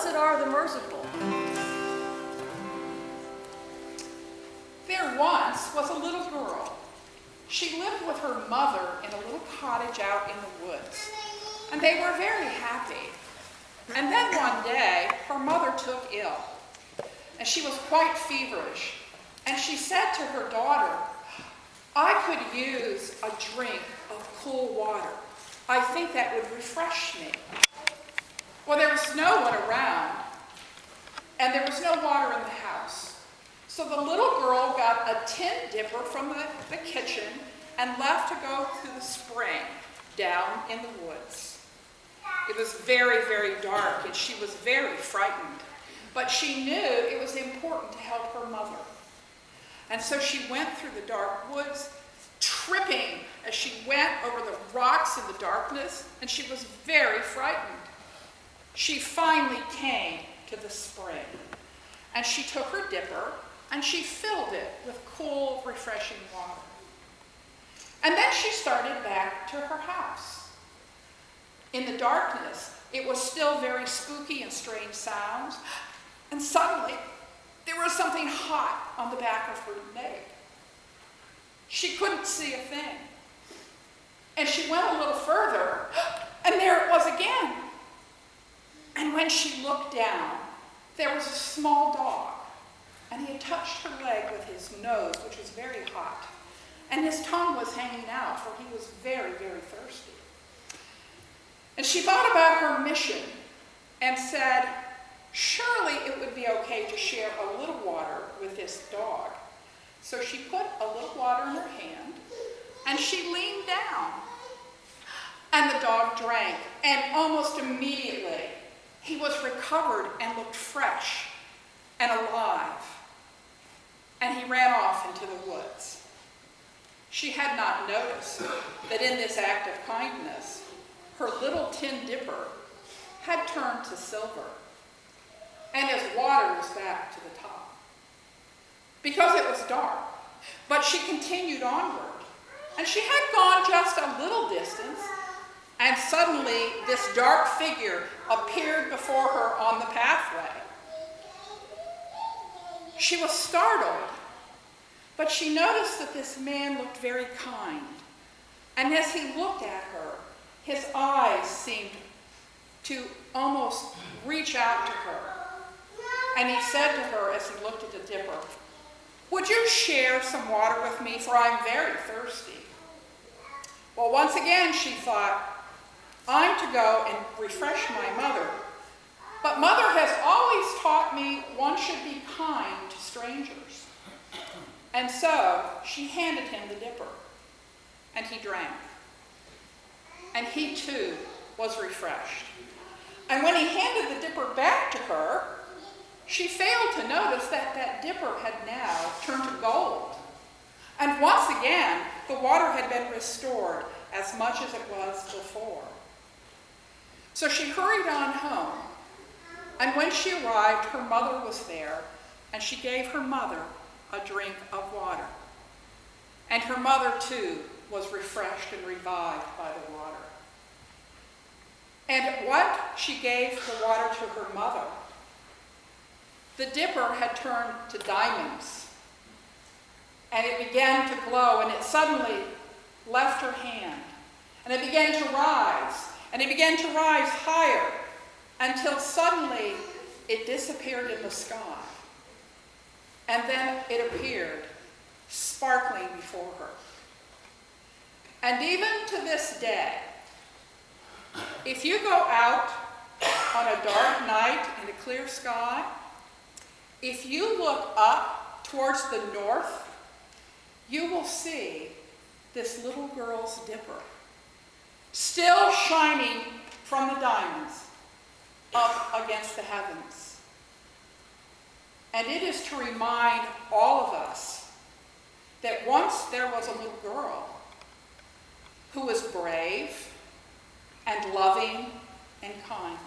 Blessed are the merciful. There once was a little girl. She lived with her mother in a little cottage out in the woods, and they were very happy. And then one day, her mother took ill, and she was quite feverish. And she said to her daughter, "I could use a drink of cool water. I think that would refresh me." Well, there was no one around, and there was no water in the house. So the little girl got a tin dipper from the kitchen and left to go to the spring down in the woods. It was very, very dark, and she was very frightened. But she knew it was important to help her mother. And so she went through the dark woods, tripping as she went over the rocks in the darkness, and she was very frightened. She finally came to the spring, and she took her dipper, and she filled it with cool, refreshing water. And then she started back to her house. In the darkness, it was still very spooky and strange sounds, and suddenly, there was something hot on the back of her leg. She couldn't see a thing. And she went a little further, and there it was again. And when she looked down, there was a small dog, and he had touched her leg with his nose, which was very hot. And his tongue was hanging out, for he was very, very thirsty. And she thought about her mission and said, surely it would be okay to share a little water with this dog. So she put a little water in her hand, and she leaned down. And the dog drank, and almost immediately, he was recovered and looked fresh and alive. And he ran off into the woods. She had not noticed that in this act of kindness, her little tin dipper had turned to silver, and his water was back to the top. Because it was dark, but she continued onward, and she had gone just a little distance, and suddenly this dark figure appeared before her on the pathway. She was startled, but she noticed that this man looked very kind, and as he looked at her, his eyes seemed to almost reach out to her. And he said to her as he looked at the dipper, "Would you share some water with me, for I'm very thirsty?" Well, once again she thought, I'm to go and refresh my mother. But mother has always taught me one should be kind to strangers. And so she handed him the dipper, and he drank. And he too was refreshed. And when he handed the dipper back to her, she failed to notice that that dipper had now turned to gold. And once again, the water had been restored as much as it was before. So she hurried on home, and when she arrived, her mother was there, and she gave her mother a drink of water. And her mother, too, was refreshed and revived by the water. And what she gave the water to her mother, the dipper had turned to diamonds, and it began to glow, and it suddenly left her hand, and it began to rise, and it began to rise higher, until suddenly it disappeared in the sky. And then it appeared, sparkling before her. And even to this day, if you go out on a dark night in a clear sky, if you look up towards the north, you will see this little girl's dipper, still shining from the diamonds up against the heavens. And it is to remind all of us that once there was a little girl who was brave and loving and kind.